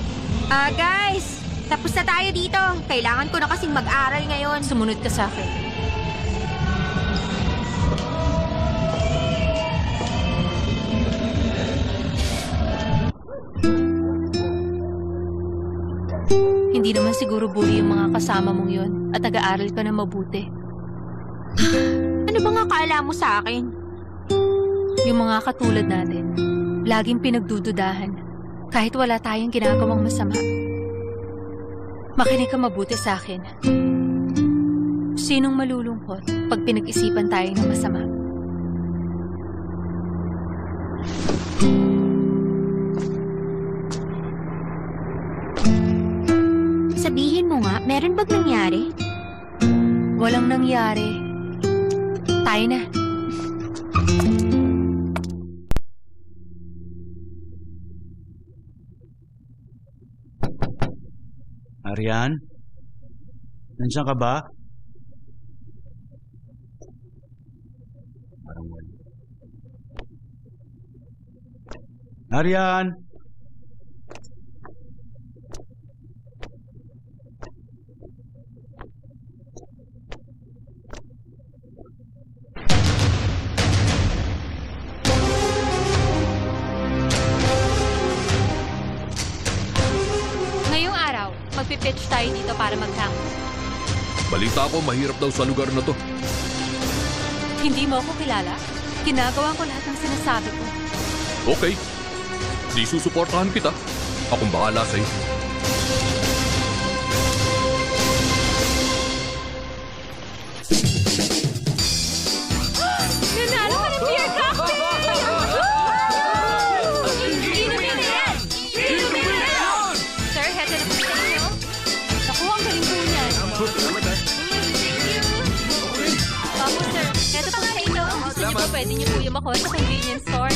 Guys! Tapos na tayo dito. Kailangan ko na kasing mag-aral ngayon. Sumunod ka sa akin. Hindi naman siguro bully yung mga kasama mong yun at nag-aaral ka na mabuti. Ano bang akala mo sa akin? Yung mga katulad natin, laging pinagdududahan kahit wala tayong ginagawang masama. Makinig ka mabuti sa akin. Sinong malulungkot pag pinag-isipan tayo ng masama? Sabihin mo nga, meron bang nangyari? Walang nangyari. Tayo na. Arian? Nandiyan ka ba? Parang wala. Arian? Ngayong araw, magpipitch tayo dito para mag-camp. Balita ko, mahirap daw sa lugar na to. Hindi mo ako kilala? Ginagawa ko lahat ng sinasabi ko. Okay. Di susuportahan kita. Akong bahala sa'yo. Nanalo ka ng beer cocktail! Inumin na yan! Inumin na yan! Sir, heto na po sa inyo. Naku, ang galing po niyan. Opo, sir. Heto po sa inyo. Kung gusto niyo po, pwede niyo po yung makuha sa convenience store.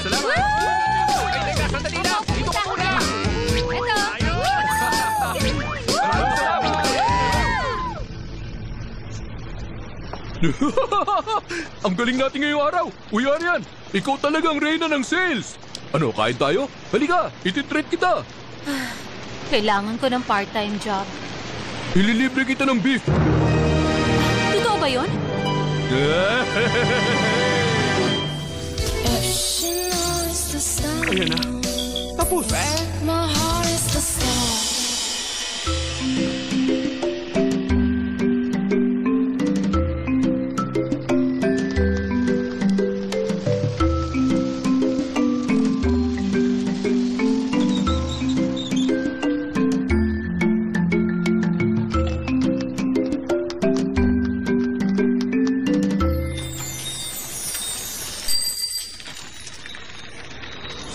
Salamat! Ay, teka, sandali lang! Dito ka muna! Ang galing natin ngayong araw! Uy, Arian! Ikaw talagang reyna ng sales! Ano, kain tayo? Halika, ititreat kita! Kailangan ko ng part-time job. Ililibre kita ng beef! Totoo ba yun? Ayan na. Tapos!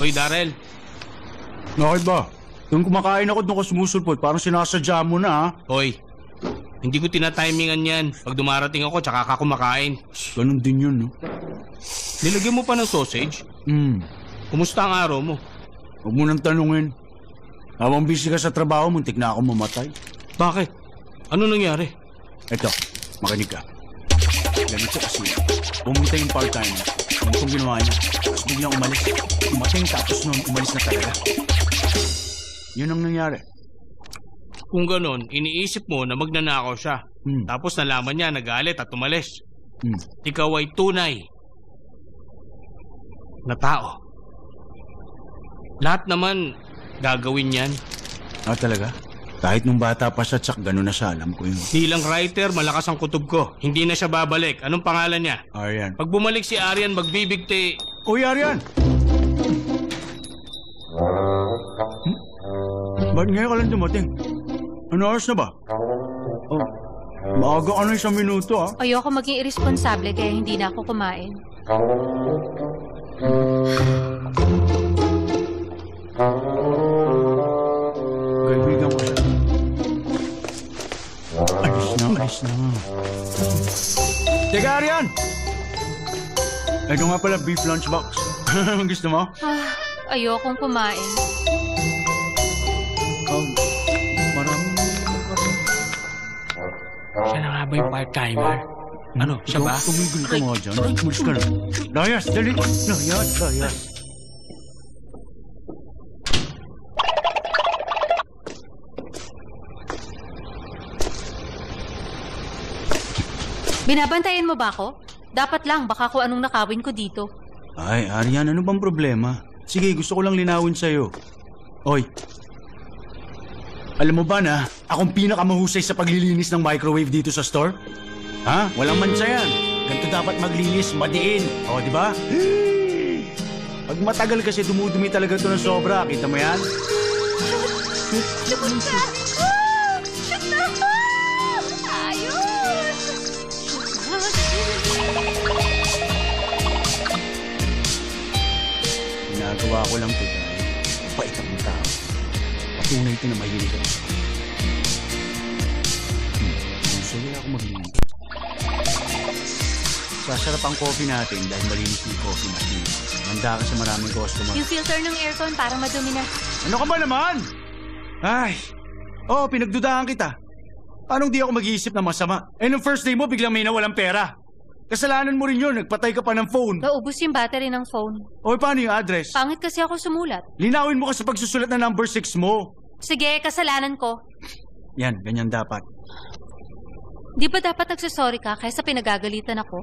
Hoy, Darrell. Bakit ba? Nung kumakain ako doon ko sumusulpot, parang sinasadya mo na ha. Hoy, hindi ko tinatimingan yan. Pag dumarating ako, tsaka ka kumakain. Ganun din yun, no? Nilagyan mo pa ng sausage? Kumusta ang araw mo? Huwag mo nang tanungin. Habang busy ka sa trabaho, muntik na ako mamatay. Bakit? Ano nangyari? Eto, makinig ka. Ganito kasi, pumunta yung part-time. Ano kung ginawa niya? Tapos biglang umalis. Umating tapos noon umalis na talaga. Yun ang nangyari. Kung ganon, iniisip mo na magnanakaw siya. Tapos nalaman niya, nagalit at umalis. Ikaw ay tunay na tao. Lahat naman gagawin yan. Ah, talaga? Kahit nung bata pa siya, tsak, gano'n na siya. Alam ko yun. Bilang writer, malakas ang kutob ko. Hindi na siya babalik. Anong pangalan niya? Arian. Pag bumalik si Arian, magbibigti. Uy, Arian! Ba't ngayon ka lang dumating? Ano oras na ba? Maaga ka na 1 minuto, ah. Ayoko maging irresponsable kaya hindi na ako kumain. Kaibigan ko siya. Alis na. Teka, Arian! Ito nga pala, beef lunchbox. Gusto mo? Ayokong kumain. Maraming Siya na nga ba yung part-timer? Ano, siya ba? Tumigil ka nga dyan. Umalis ka na. Layas, dali. Layas. Binabantayan mo ba ako? Dapat lang, baka kung anong nakawin ko dito. Ay, Arian, ano bang problema? Sige, gusto ko lang linawin sa'yo. Oy, alam mo ba na akong pinakamahusay sa paglilinis ng microwave dito sa store? Ha? Walang mansa yan. Ganito dapat maglinis, madiin. O, di ba? Pag matagal kasi dumudumi talaga ito ng sobra. Kita mo yan? Lumot ka! Shoot na ako! Ayos! Ginagawa ko lang ito dahil mapait akong tao. Patunay ito na mahilig ako. Gusto nila ako maglinis. Sasarap ang coffee natin dahil malinis yung coffee machine. Manda ka sa maraming customer. Yung filter ng aircon parang madumi na. Ano ka ba naman? Ay! Pinagdudahan kita. Paano di ako mag-iisip na masama? Nung first day mo, biglang may nawalang pera. Kasalanan mo rin yun, nagpatay ka pa ng phone. Naubos yung battery ng phone. Paano yung address? Pangit kasi ako sumulat. Linawin mo kasi pagsusulat na number 6 mo. Sige, kasalanan ko. Yan, ganyan dapat. Di ba dapat nagsasorry ka kaysa pinagagalitan ako?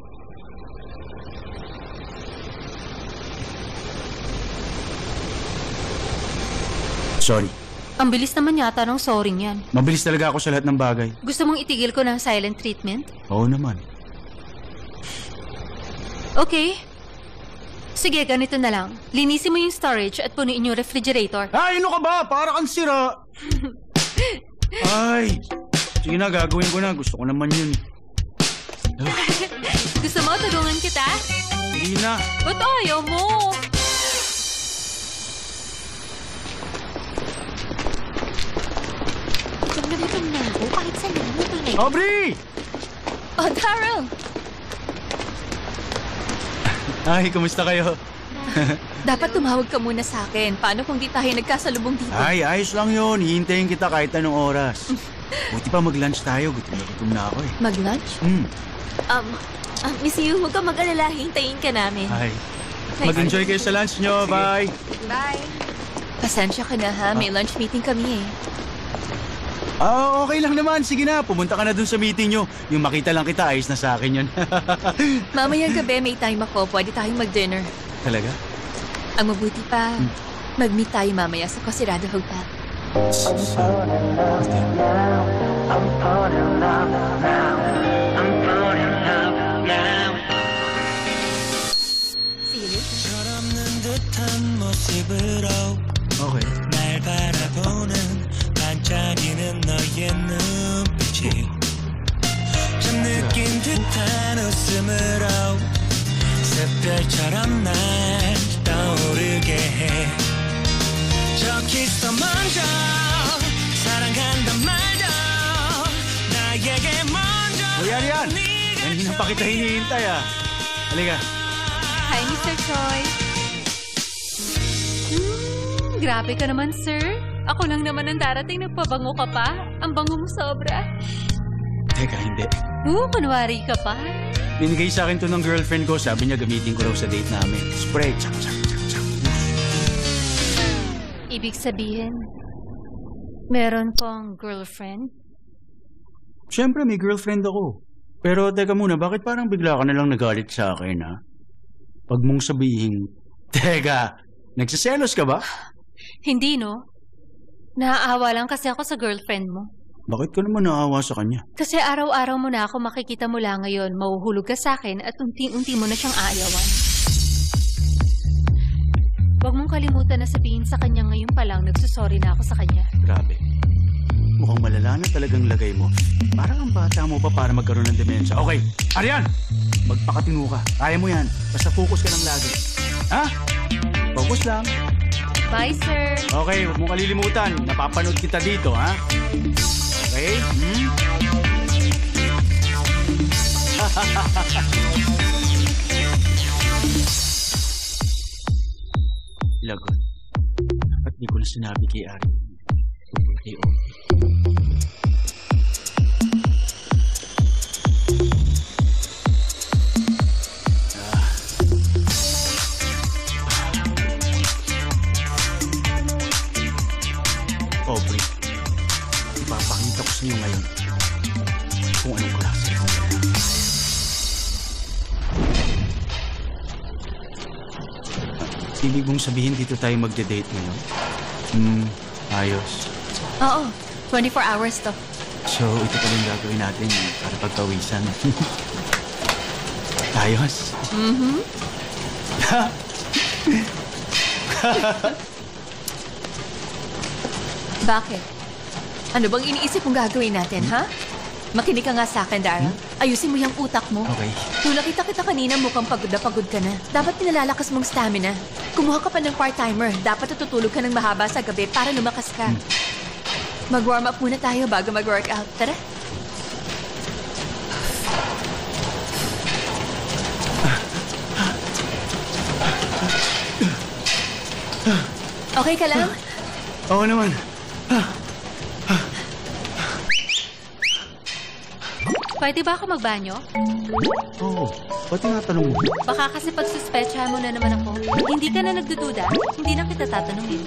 Sorry. Ang bilis naman yata ng sorry niyan. Mabilis talaga ako sa lahat ng bagay. Gusto mong itigil ko ng silent treatment? Oo naman. Okay. Sige, ganito na lang. Linisin mo yung storage at punuin yung refrigerator. Ay, ano ka ba? Para kang sira. Ay. Sige na, gagawin ko na. Gusto ko naman yun. Gusto mo tulungan kita? Hindi na. Ba't ayaw mo? Gutom na ako kahit saan naluto na yun. Aubrey! Oh, Daryl! Ay, kumusta kayo? Dapat tumawag ka muna sa akin. Paano kung di tayo nagkasalubong dito? Ay, ayos lang yun. Hihintayin kita kahit anong oras. Buti pa mag-lunch tayo. Gutom na ako eh. Mag-lunch? Miss Yu, huwag ka mag-alala. Hintayin ka namin. Ay. Mag-enjoy kayo sa lunch nyo. Bye! Bye! Pasensya ka na ha. May lunch meeting kami eh. Okay lang naman. Sige na, pumunta ka na dun sa meeting nyo. Yung makita lang kita, ayos na sa akin yun. Mamayang gabi may time ako. Pwede tayong mag-dinner. Talaga? Ang mabuti pa, mag-meet tayo mamaya sa Cosirado Hotel. See you later. Okay. 날 바라보는 반짝이는 너의 눈빛이 참 느낀 듯한 웃음으로 샛별처럼 날 떠오르게 해 저 키스 먼저 사랑한단 말도 나에게 먼저 Uy, Arian! Kanina pa kita hinihintay ah. Halika. Hi, Mr. Choi. Grabe ka naman, sir. Ako lang naman ang darating, nagpabango ka pa. Ang bango mo sobra. Teka, hindi. Kunwari ka pa. Binigay sa akin to ng girlfriend ko. Sabi niya gamitin ko raw sa date namin. Spray. Tsak, tsak, tsak, tsak. Ibig sabihin, meron kong girlfriend? Siyempre, may girlfriend ako. Pero teka muna, bakit parang bigla ka na lang nagalit sa akin, ha? Pag mong sabihin, teka, nagsiselos ka ba? Hindi, no? Naaawa lang kasi ako sa girlfriend mo. Bakit ka naman naawa sa kanya? Kasi araw-araw mo na ako makikita mula ngayon, mahuhulog ka sa akin at unti-unti mo na siyang aayawan. Huwag mong kalimutan na sabihin sa kanya ngayon pa lang, nagsusorry na ako sa kanya. Grabe. Mukhang malala na talagang lagay mo. Parang ang bata mo pa para magkaroon ng demensya. Okay, Arian! Magpakatino ka. Kaya mo yan. Basta focus ka lang lagi. Ha? Focus lang. Bye, sir. Okay, huwag mong kalilimutan. Napapanood kita dito, ha? Okay? Lagot. Ba't di ko na sinabi kay Ari? Tungkol kay Ogie. Aubrey, ipapakita ko sa iyo ngayon kung anong klase. Ibig mong sabihin dito tayo magde-date ngayon? Ayos. Oo, 24 hours to. So, ito pala yung gagawin natin para pagpawisan. Ayos. Bakit? Ano bang iniisip mong gagawin natin, ha? Makinig ka nga sa akin, Daryl. Ayusin mo yung utak mo. Okay. Nung nakita kita kanina, mukhang pagod ka na. Dapat pinalalakas mong stamina. Kumuha ka pa ng part-timer. Dapat tutulog ka ng mahaba sa gabi para lumakas ka. Mag-warm up muna tayo bago mag-workout. Tara. Okay ka lang? Oo naman. Pwede ba ako magbanyo? Oo. Ba't tinatanong mo? Baka kasi pagsuspetsahan mo na naman ako. Hindi ka na nagdududa, hindi na kita tatanungin.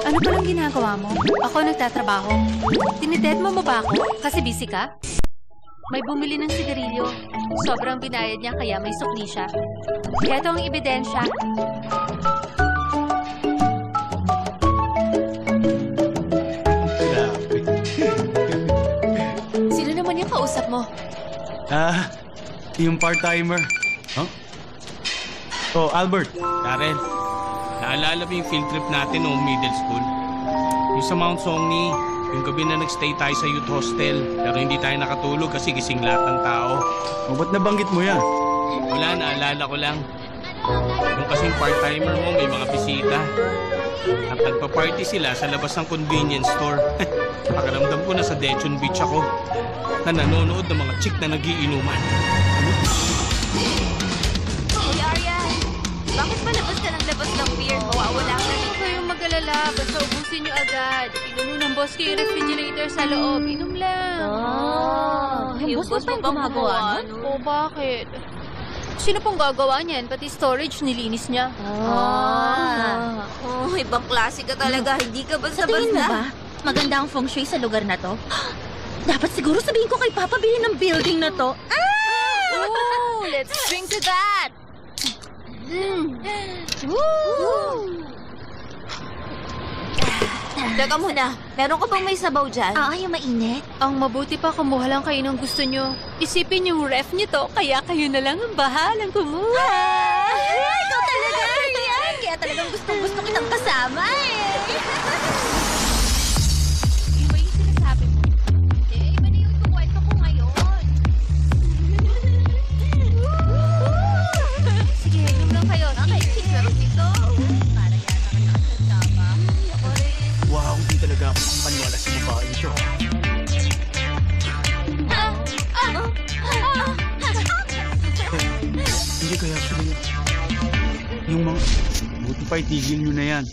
Ano palang ginagawa mo? Ako nagtatrabaho. Tinidedma mo ba ako? Kasi busy ka? May bumili ng sigarilyo. Sobrang binayad niya kaya may sukli siya. Kaya ang ebidensya. Sino naman yung kausap mo? Yung part-timer. Huh? Oh, Albert. Darren, naalala mo yung field trip natin noong middle school? Yung sa Mount Songni, yung gabi na nagstay tayo sa youth hostel. Pero hindi tayo nakatulog kasi gising lahat ng tao. Oh, ba't nabanggit mo yan? Wala, naalala ko lang. Yung kasing part-timer mo, may mga bisita. At nagpa-party sila sa labas ng convenience store. Pakiramdam ko na sa Dechon Beach ako na nanonood ng mga chick na nagiinuman. Hey, Aryan! Bakit pa labas ka ng labas ng beer? Mawawala ka Huwag kayong mag-alala, basta ubusin niyo agad. Inuno ng boss ko yung refrigerator sa loob. Inom lang. Yung boss mo bang gumagawa nun? Oo, bakit? Sino pong gagawa niyan? Pati storage nilinis niya. Ibang klase ka talaga. Hindi ka Sa tingin mo basta-basta. ba, maganda ang feng shui sa lugar na to? Dapat siguro sabihin ko kay Papa bilhin ng building na to. Oh, let's drink to that! Teka muna. Meron ka bang may sabaw dyan? Oo, yung mainit. Ang mabuti pa kumuha lang kayo ng gusto nyo. Isipin yung ref nito, kaya kayo na lang ang bahalang kumuha. Ikaw talaga, Aryan. Kaya talagang gusto kitang kasama Iba yung sinasabi mo. Iba na yung kukwento ko ngayon. Sige, inom lang kayo. Pero dito. Para yata ka nakasasama. Ako rin. Wow, hindi talaga ako makapaniwala sa babae ito. Hindi kaya sila yung mga... Buti pa itigil nyo na yan.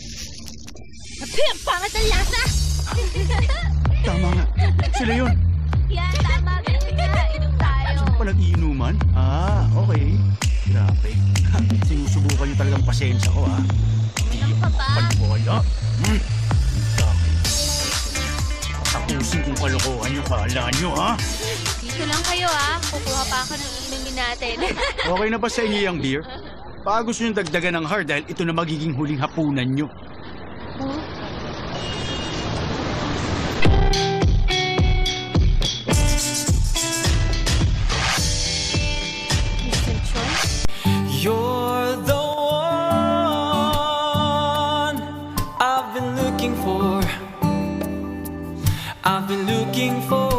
Pangat ang lasa! Tama nga. Sila yun. Yan, tama. Ganun nga. Inom tayo. Saan pa nag-iinuman? Okay. Grabe. Sinusubukan nyo talagang pasensya ko, ha? Hindi pa ba? Panwala. Tapusin kung kalokohan nyo. Kala nyo, ha? Dito lang kayo kukuha pa ako ng inumin natin. Okay na ba sa inyo yung beer? Baka gusto nyo dagdagan ng hard dahil ito na magiging huling hapunan nyo. Mr. Choi? You're the one I've been looking for. been looking for